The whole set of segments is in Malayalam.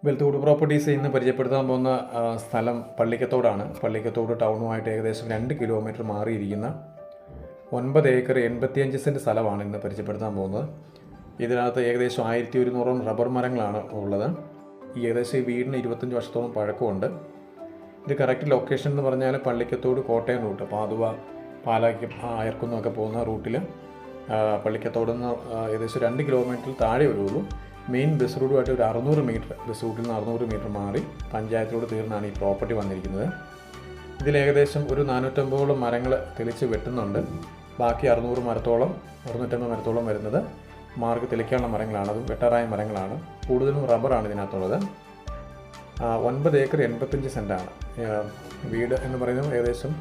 വെൽത്തുകൂട് പ്രോപ്പർട്ടീസ് ഇന്ന് പരിചയപ്പെടുത്താൻ പോകുന്ന സ്ഥലം പള്ളിക്കത്തോടാണ്. പള്ളിക്കത്തോട് ടൗണുമായിട്ട് ഏകദേശം 2 കിലോമീറ്റർ മാറിയിരിക്കുന്ന 9 ഏക്കർ 85 സെൻറ്റ് സ്ഥലമാണ് ഇന്ന് പരിചയപ്പെടുത്താൻ പോകുന്നത്. ഇതിനകത്ത് ഏകദേശം 1100 റബ്ബർ മരങ്ങളാണ് ഉള്ളത്. ഏകദേശം ഈ വീടിന് 25 വർഷത്തോളം പഴക്കമുണ്ട്. ഇത് കറക്റ്റ് ലൊക്കേഷൻ എന്ന് പറഞ്ഞാൽ പള്ളിക്കത്തോട് കോട്ടയം റൂട്ട്, പാതുവ, പാലായ്ക്കും അയർക്കുന്നൊക്കെ പോകുന്ന റൂട്ടിൽ പള്ളിക്കത്തോട് നിന്ന് ഏകദേശം 2 കിലോമീറ്റർ താഴെ വരുള്ളൂ. മെയിൻ ബസ് റൂട്ടുമായിട്ട് ഒരു 600 മീറ്റർ, ബസ് റൂട്ടിൽ നിന്ന് 600 മീറ്റർ മാറി പഞ്ചായത്തിലോട് തീർന്നാണ് ഈ പ്രോപ്പർട്ടി വന്നിരിക്കുന്നത്. ഇതിൽ ഏകദേശം ഒരു 450 മരങ്ങൾ തെളിച്ച് വെട്ടുന്നുണ്ട്. ബാക്കി 600 മരത്തോളം 650 മരത്തോളം വരുന്നത് മാർക്ക് തെളിക്കാനുള്ള മരങ്ങളാണ്. അതും വെട്ടാറായ മരങ്ങളാണ്. കൂടുതലും റബ്ബറാണ് ഇതിനകത്തുള്ളത്. 9 ഏക്കർ 85 സെൻറ്റാണ് വീട് എന്ന് പറയുന്നത്. ഏകദേശം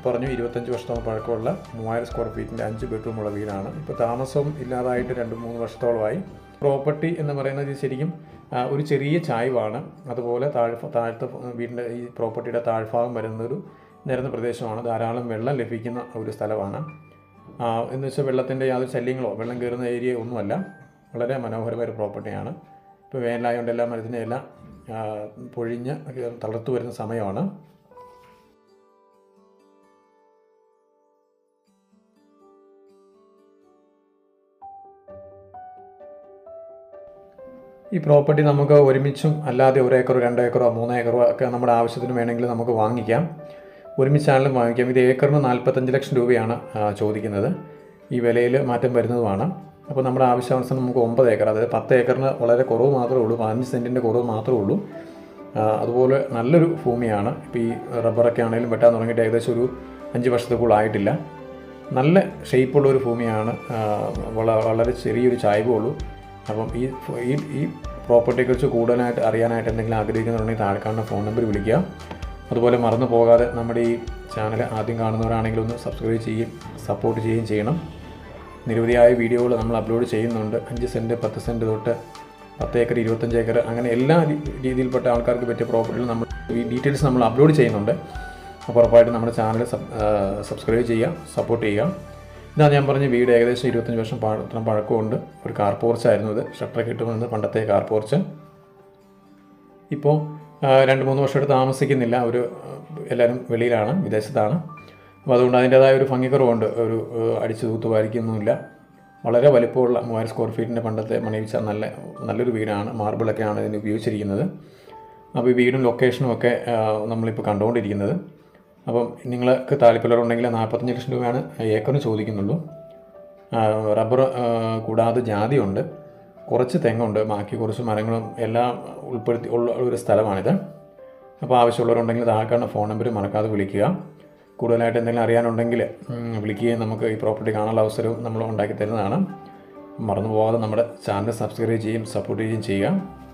പറഞ്ഞു 25 വർഷത്തോളം പഴക്കമുള്ള 3000 സ്ക്വയർ ഫീറ്റിൻ്റെ 5 ബെഡ്റൂമുള്ള വീടാണ്. ഇപ്പോൾ താമസം ഇല്ലാതായിട്ട് 2-3 വർഷത്തോളമായി. പ്രോപ്പർട്ടി എന്ന് പറയുന്നത് ശരിക്കും ഒരു ചെറിയ ചായ്വാണ്. അതുപോലെ താഴത്തെ വീടിൻ്റെ ഈ പ്രോപ്പർട്ടിയുടെ താഴ്ഭാഗം വരുന്നൊരു നിരന്ന പ്രദേശമാണ്. ധാരാളം വെള്ളം ലഭിക്കുന്ന ഒരു സ്ഥലമാണ്. എന്ന് വെച്ചാൽ വെള്ളത്തിൻ്റെ യാതൊരു ശല്യങ്ങളോ വെള്ളം കയറുന്ന ഏരിയ ഒന്നുമല്ല. വളരെ മനോഹരമായ ഒരു പ്രോപ്പർട്ടിയാണ്. ഇപ്പോൾ വേനലായതുകൊണ്ട് എല്ലാ മരത്തിൻ്റെ എല്ലാം പൊഴിഞ്ഞ് തളർത്തു വരുന്ന സമയമാണ്. ഈ പ്രോപ്പർട്ടി നമുക്ക് ഒരുമിച്ചും അല്ലാതെ 1 ഏക്കറോ 2 ഏക്കറോ 3 ഏക്കറോ ഒക്കെ നമ്മുടെ ആവശ്യത്തിന് വേണമെങ്കിൽ നമുക്ക് വാങ്ങിക്കാം. ഒരുമിച്ചാണെങ്കിലും വാങ്ങിക്കാം. ഇത് ഏക്കറിന് 45 ലക്ഷം രൂപയാണ് ചോദിക്കുന്നത്. ഈ വിലയിൽ മാറ്റം വരുന്നതുമാണ്. അപ്പോൾ നമ്മുടെ ആവശ്യാനുസരണം നമുക്ക് 9 ഏക്കർ, അതായത് 10 ഏക്കറിന് വളരെ കുറവ് മാത്രമേ ഉള്ളൂ, 15 സെൻറ്റിൻ്റെ കുറവ് മാത്രമേ ഉള്ളൂ. അതുപോലെ നല്ലൊരു ഭൂമിയാണ്. ഇപ്പോൾ ഈ റബ്ബറൊക്കെ ആണെങ്കിലും വെട്ടാൻ തുടങ്ങിയിട്ട് ഏകദേശം ഒരു 5 വർഷത്തിൽ കൂടുതലായിട്ടില്ല. നല്ല ഷേപ്പുള്ളൊരു ഭൂമിയാണ്. വളരെ ചെറിയൊരു ചായ്വുള്ളൂ. അപ്പം ഈ പ്രോപ്പർട്ടിയെക്കുറിച്ച് കൂടുതലായിട്ട് അറിയാനായിട്ട് എന്തെങ്കിലും ആഗ്രഹിക്കുന്നുണ്ടെങ്കിൽ താഴെ കാണുന്ന ഫോൺ നമ്പർ വിളിക്കുക. അതുപോലെ മറന്നു പോകാതെ നമ്മുടെ ഈ ചാനൽ ആദ്യം കാണുന്നവരാണെങ്കിൽ ഒന്ന് സബ്സ്ക്രൈബ് ചെയ്യുകയും സപ്പോർട്ട് ചെയ്യുകയും ചെയ്യണം. നിരവധിയായ വീഡിയോകൾ നമ്മൾ അപ്ലോഡ് ചെയ്യുന്നുണ്ട്. 5 സെൻറ്റ് 10 സെൻറ്റ് തൊട്ട് 10 ഏക്കർ 25 ഏക്കർ അങ്ങനെ എല്ലാ രീതിയിൽപ്പെട്ട ആൾക്കാർക്ക് പറ്റിയ പ്രോപ്പർട്ടികൾ നമ്മൾ ഈ ഡീറ്റെയിൽസ് നമ്മൾ അപ്ലോഡ് ചെയ്യുന്നുണ്ട്. അപ്പോൾ ഉറപ്പായിട്ടും നമ്മുടെ ചാനൽ സബ്സ്ക്രൈബ് ചെയ്യുക, സപ്പോർട്ട് ചെയ്യുക. ഇതാണ് ഞാൻ പറഞ്ഞ വീട്. ഏകദേശം 25 വർഷം പഴക്കമുണ്ട്. ഒരു കാർ പോർച്ചായിരുന്നു ഇത്. ഷട്ടറൊക്കെ ഇട്ട് വന്നത് പണ്ടത്തെ കാർ പോർച്ച്. ഇപ്പോൾ 2-3 വർഷമായിട്ട് താമസിക്കുന്നില്ല. എല്ലാവരും വെളിയിലാണ്, വിദേശത്താണ്. അപ്പോൾ അതുകൊണ്ട് അതിൻ്റേതായ ഒരു ഭംഗിക്കുറവുണ്ട്. ഒരു അടിച്ചു തൂത്ത് വാരിക്കൊന്നുമില്ല. വളരെ വലിപ്പമുള്ള 3000 സ്ക്വയർ ഫീറ്റിൻ്റെ പണ്ടത്തെ മണിയിച്ച നല്ലൊരു വീടാണ്. മാർബിളൊക്കെയാണ് ഇതിന് ഉപയോഗിച്ചിരിക്കുന്നത്. അപ്പോൾ ഈ വീടും ലൊക്കേഷനും ഒക്കെ നമ്മളിപ്പോൾ കണ്ടുകൊണ്ടിരിക്കുന്നത്. അപ്പം നിങ്ങൾക്ക് താല്പര്യമുണ്ടെങ്കിൽ 45 ലക്ഷം രൂപയാണ് ഏക്കറിന് ചോദിക്കുന്നുള്ളൂ. റബ്ബർ കൂടാതെ ജാതിയുണ്ട്, കുറച്ച് തെങ്ങുണ്ട്, ബാക്കി കുറച്ച് മരങ്ങളും എല്ലാം ഉൾപ്പെടുത്തി ഉള്ള ഒരു സ്ഥലമാണിത്. അപ്പോൾ ആവശ്യമുള്ളവരുണ്ടെങ്കിൽ താഴെ ഫോൺ നമ്പർ മറക്കാതെ വിളിക്കുക. കൂടുതലായിട്ട് എന്തെങ്കിലും അറിയാനുണ്ടെങ്കിൽ വിളിക്കുകയും നമുക്ക് ഈ പ്രോപ്പർട്ടി കാണാനുള്ള അവസരവും നമ്മൾ ഉണ്ടാക്കി തരുന്നതാണ്. മറന്നു പോകാതെ നമ്മുടെ ചാനൽ സബ്സ്ക്രൈബ് ചെയ്യുകയും സപ്പോർട്ട് ചെയ്യുകയും ചെയ്യുക.